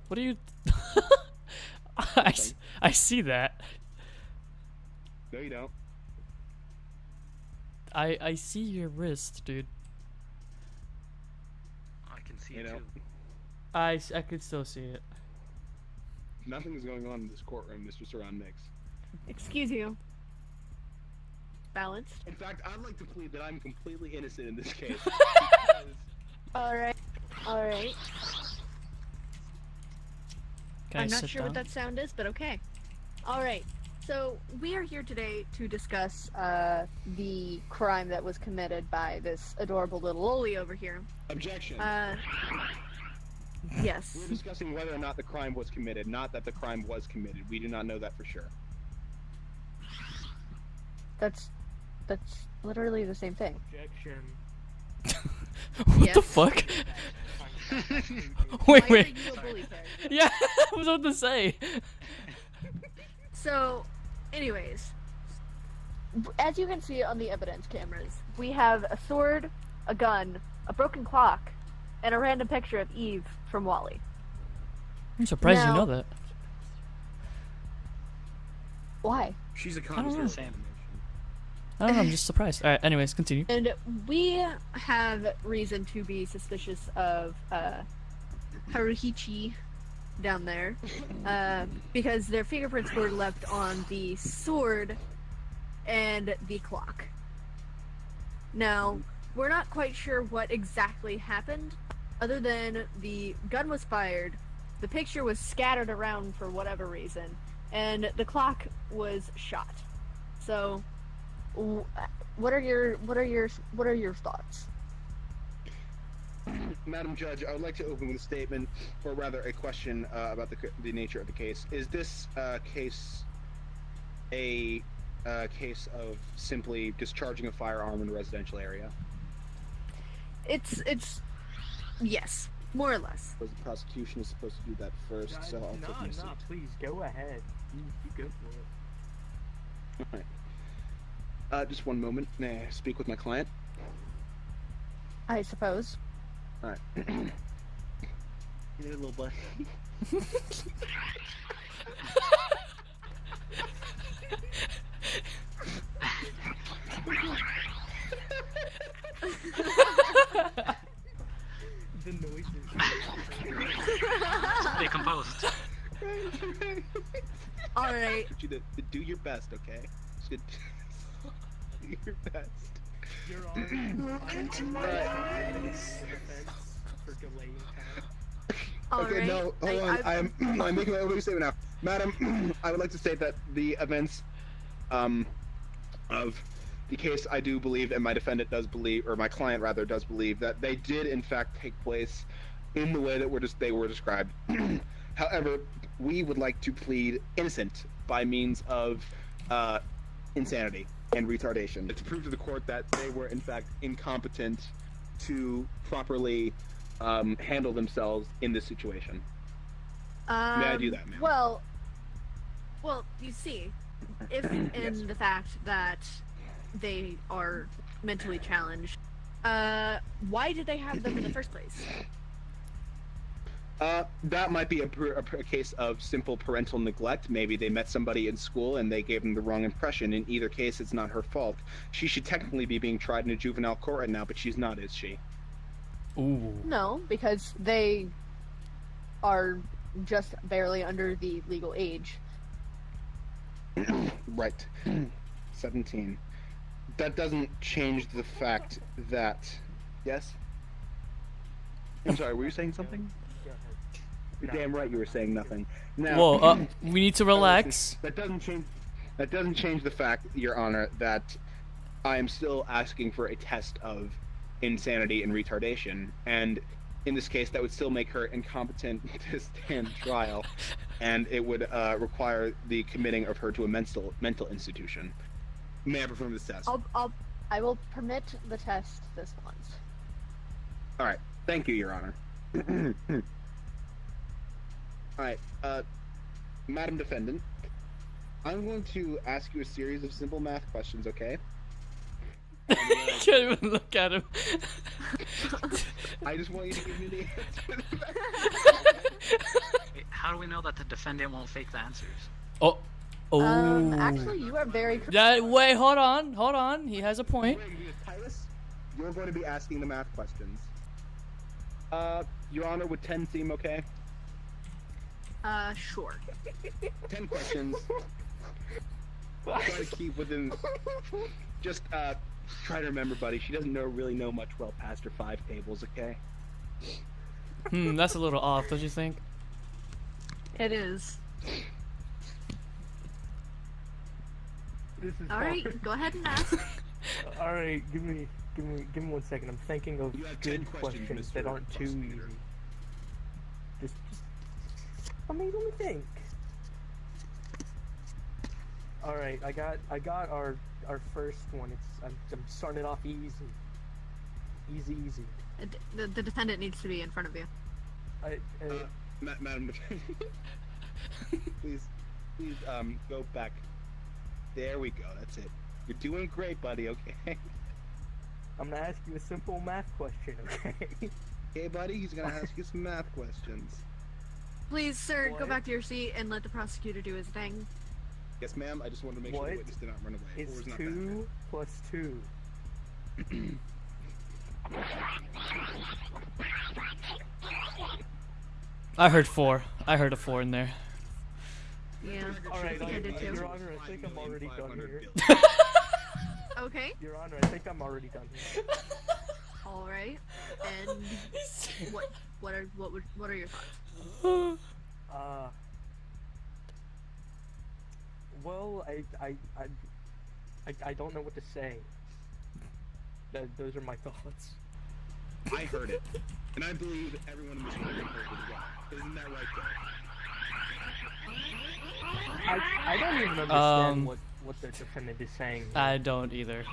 What are you... I see that. No, you don't. I see your wrist, dude. I can see You it know. too. I could still see it. Nothing is going on in this courtroom, Mr. Saran Nix. Excuse you. Balanced. In fact, I'd like to plead that I'm completely innocent in this case. Alright. Alright. Can I'm I not sit sure down? what that sound is, but okay. Alright. So, we are here today to discuss the crime that was committed by this adorable little loli over here. Objection. Yes. We're discussing whether or not the crime was committed, not that the crime was committed. We do not know that for sure. That's literally the same thing. Objection. What the Yes. fuck? Why wait. are you a bully character? Yeah, I was about to say. So, anyways, as you can see on the evidence cameras, we have a sword, a gun, a broken clock, and a random picture of Eve from WALL-E. I'm surprised Now- you know that. Why? She's a don't know. connoisseur. I don't know, I'm just surprised. Alright, anyways, continue. And we have reason to be suspicious of Haruhichi down there, because their fingerprints were left on the sword and the clock. Now, we're not quite sure what exactly happened, other than the gun was fired, the picture was scattered around for whatever reason, and the clock was shot. So, what are your thoughts? Madam Judge, I would like to open with a statement, or rather a question about the nature of the case. Is this case a case of simply discharging a firearm in a residential area? It's yes, more or less. Because the prosecution is supposed to do that first, so I'll take my seat. No, please go ahead. You go for it. Alright. Just one moment. May I speak with my client? I suppose. Alright. Here, little buddy. The noises. Stay composed. All right. I want you to do your best, okay? Should do your best. Your Honor, I'm defense for delaying time. All Okay, right. no, hold on. I'm making my opening statement now. Madam, I would like to state that the events of the case, I do believe, and my defendant does believe, or my client rather does believe, that they did in fact take place in the way that they were described. However, we would like to plead innocent by means of insanity and retardation to prove to the court that they were in fact incompetent to properly handle themselves in this situation. May I do that, ma'am? Well, you see, if in Yes. the fact that they are mentally challenged, why did they have them in the first place? That might be a case of simple parental neglect. Maybe they met somebody in school and they gave them the wrong impression. In either case, it's not her fault. She should technically be being tried in a juvenile court right now, but she's not, is she? Ooh. No, because they are just barely under the legal age. Right. 17. That doesn't change the fact that... Yes? I'm sorry, were you saying something? Go ahead. You're No. damn right you were saying nothing. Now, Whoa, we need to relax. That doesn't change the fact, Your Honor, that I am still asking for a test of insanity and retardation, and in this case, that would still make her incompetent to stand trial, and it would require the committing of her to a mental institution. May I perform this test? I will permit the test this once. All right. Thank you, Your Honor. All right, Madam Defendant, I'm going to ask you a series of simple math questions, okay? I can't even look at him. I just want you to give me the answer. how do we know that the defendant won't fake the answers? Oh. Oh. Actually, you are very correct. Yeah, wait, hold on. He has a point. Titus, you're going to be asking the math questions. Your Honor, would 10 seem okay? Sure. 10 questions. Try to keep within. Just try to remember, buddy. She doesn't really know much well past her 5 tables. Okay. That's a little off, don't you think? It is. This is Alright, hard. go ahead and ask. All right, give me 1 second. I'm thinking of You have 10 good questions, questions Mr. that aren't too easy. Prosecutor. Just let me think. All right, I got our first one. I'm starting it off easy. The defendant needs to be in front of you. Madam, please, go back. There we go. That's it. You're doing great, buddy. Okay. I'm gonna ask you a simple math question, okay? Okay, buddy. He's gonna ask you some math questions. Please, sir, go What? back to your seat and let the prosecutor do his thing. Yes, ma'am. I just wanted to make sure What the witness did not run away. It's or was not 2 plus 2. I heard 4. I heard a 4 in there. Yeah. All right, I did too. Your Honor, I think I'm already done here. Okay. Your Honor, I think I'm already done here. All right. And what are your thoughts? Well, I don't know what to say. Those are my thoughts. I heard it, and I believe everyone in this room heard it as well. Isn't that right, though? I don't even understand what the defendant is saying. I don't either.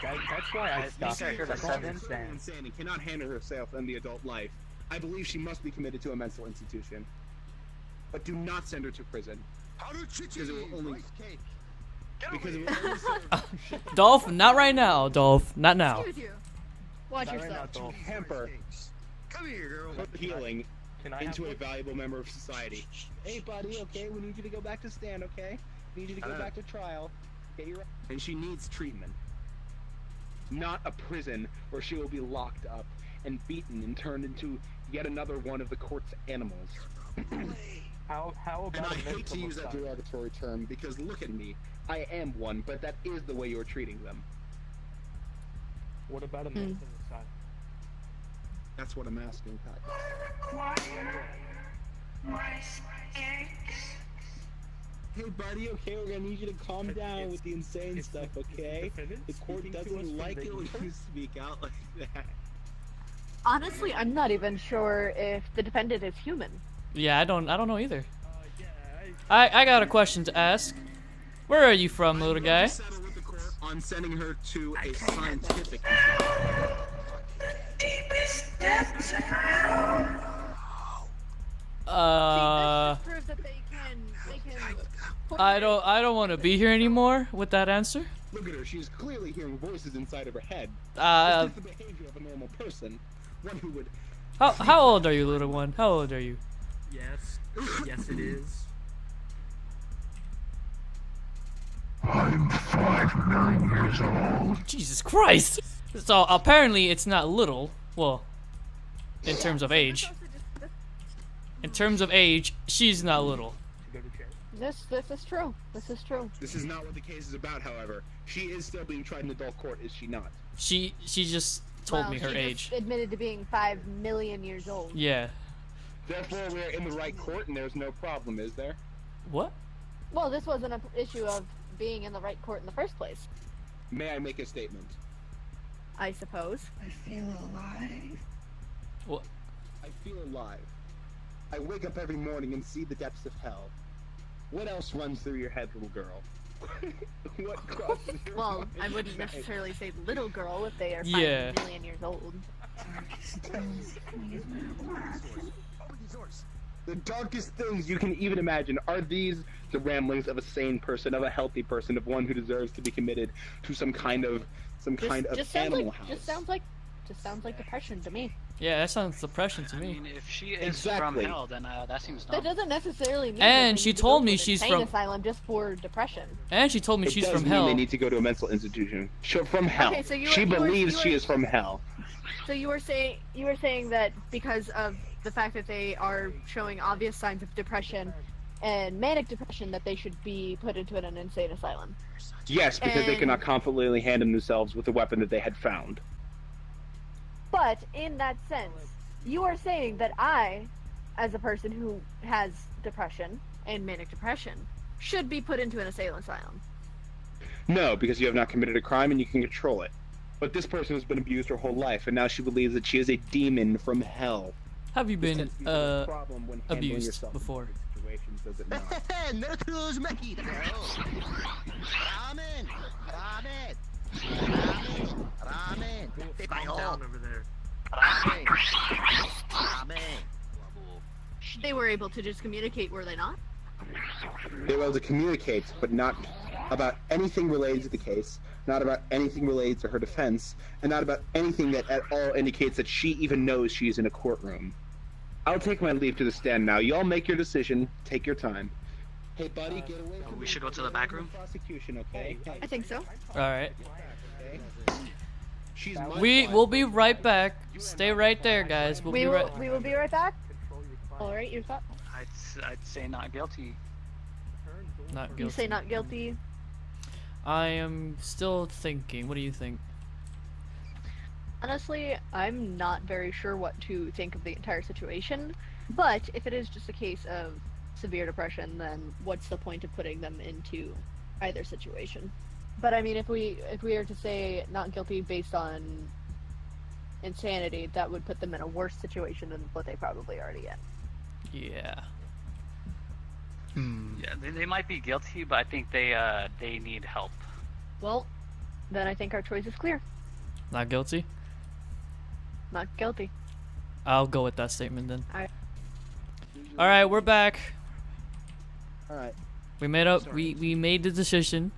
That's why I stopped. said Because I for don't seven. understand. Insane and cannot handle herself in the adult life. I believe she must be committed to a mental institution. But do not send her to prison. Because it will only serve Dolph, not right now. Dolph, not now. Excuse you. Watch Not right yourself. now, Dolph. hamper Come here, girl. her healing Can I have into a one? valuable member of society. Hey, buddy, okay? We need you to go back to stand, okay? We need you to go back to trial. Get your... And she needs treatment. Not a prison where she will be locked up and beaten and turned into yet another one of the court's animals. How And about I a hate to mental use that aside? derogatory term because look at me. I am one, but that is the way you're treating them. What about a mental aside? That's what I'm asking, Pat. Hey, buddy, okay? We're gonna need you to calm down with the insane it's stuff, the okay? defendant The court speaking to us doesn't from like the it when ether? you speak out like that. Honestly, I'm not even sure if the defendant is human. Yeah, I don't know either. Yeah, I got a question to ask. Where are you from, little guy? Settle with the court on sending her to a scientific See, this just proves that they can I don't want to be here anymore with that answer. Look at her, she's clearly hearing voices inside of her head. Uh, It's just the behavior of a normal person. One who would... how old are you, little one? How old are you? Yes. Yes, it is. I'm 5'9" years old. Jesus Christ! So apparently it's not little. Well, in terms of age. In terms of age, she's not little. to go to jail. This is true. This is true. This is not what the case is about, however. She is still being tried in adult court, is she not? She just told me her she age. just admitted to being 5 million years old. Yeah. Therefore, we're in the right court and there's no problem, is there? What? Well, this wasn't an issue of being in the right court in the first place, May I make a statement? I suppose. I feel alive. What? I feel alive. I wake up every morning and see the depths of hell. What else runs through your head, little girl? What crosses your Well, mind I wouldn't at night? necessarily say little girl if they are 5 Yeah. million years old. The darkest things you can even imagine are these the ramblings of a sane person, of a healthy person, of one who deserves to be committed to some kind of Just sounds animal like house. just sounds like depression to me. Yeah, that sounds depression to I me. mean, if she is from Exactly. hell, then that seems That normal. doesn't necessarily mean. And that they she need to told go to me an she's insane from- asylum just for depression. And she told me It she's does from mean hell. they need to go to a mental institution. From hell. Okay, so she believes she is from hell. So you were saying that because of the fact that they are showing obvious signs of depression and manic depression, that they should be put into an insane asylum. Yes, because they And- cannot confidently handle themselves with the weapon that they had found. But in that sense, you are saying that I, as a person who has depression and manic depression, should be put into an insane asylum. No, because you have not committed a crime and you can control it. But this person has been abused her whole life, and now she believes that she is a demon from hell. Have you been This tends to be the problem when handling abused yourself in before? different situations, does it not? Calm down over there. They were able to just communicate, were they not? They were able to communicate, but not about anything related to the case, not about anything related to her defense, and not about anything that at all indicates that she even knows she's in a courtroom. I'll take my leave to the stand now. Y'all make your decision. Take your time. Hey, buddy, get away from We me. should go to the back room? Prosecution, okay? I think so. All right. Okay? She's my We client. will be right back. Stay right there, guys. We'll be right. We will be right back. Control your client. All right, you thought I'd say not guilty. Not you guilty. say not guilty. I am still thinking. What do you think? Honestly, I'm not very sure what to think of the entire situation. But if it is just a case of severe depression, then what's the point of putting them into either situation? But I mean, if we are to say not guilty based on insanity, that would put them in a worse situation than what they probably already in. Yeah. Yeah, they might be guilty, but I think they need help. Well, then I think our choice is clear. Not guilty? Not guilty. I'll go with that statement then. Alright. All right, we're back. All right. We made up. We made the decision.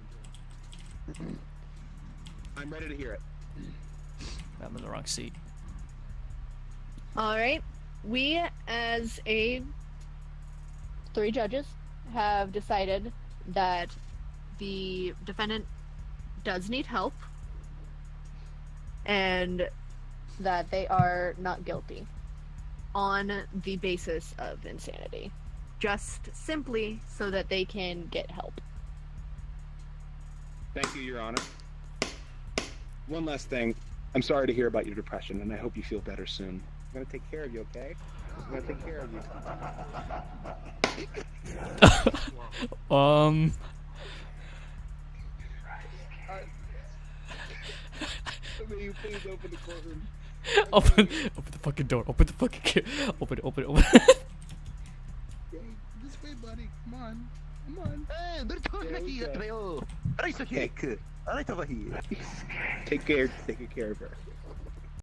I'm ready to hear it. I'm in the wrong seat. All right. We, as three judges, have decided that the defendant does need help and that they are not guilty on the basis of insanity. Just simply so that they can get help. Thank you, Your Honor. One last thing. I'm sorry to hear about your depression, and I hope you feel better soon. I'm gonna take care of you, okay? I'm gonna take care of you. May you please open the courtroom. Open the fucking door. Open the fucking. Open it. Open it. This way, buddy. Come on. Come on. Take care of her.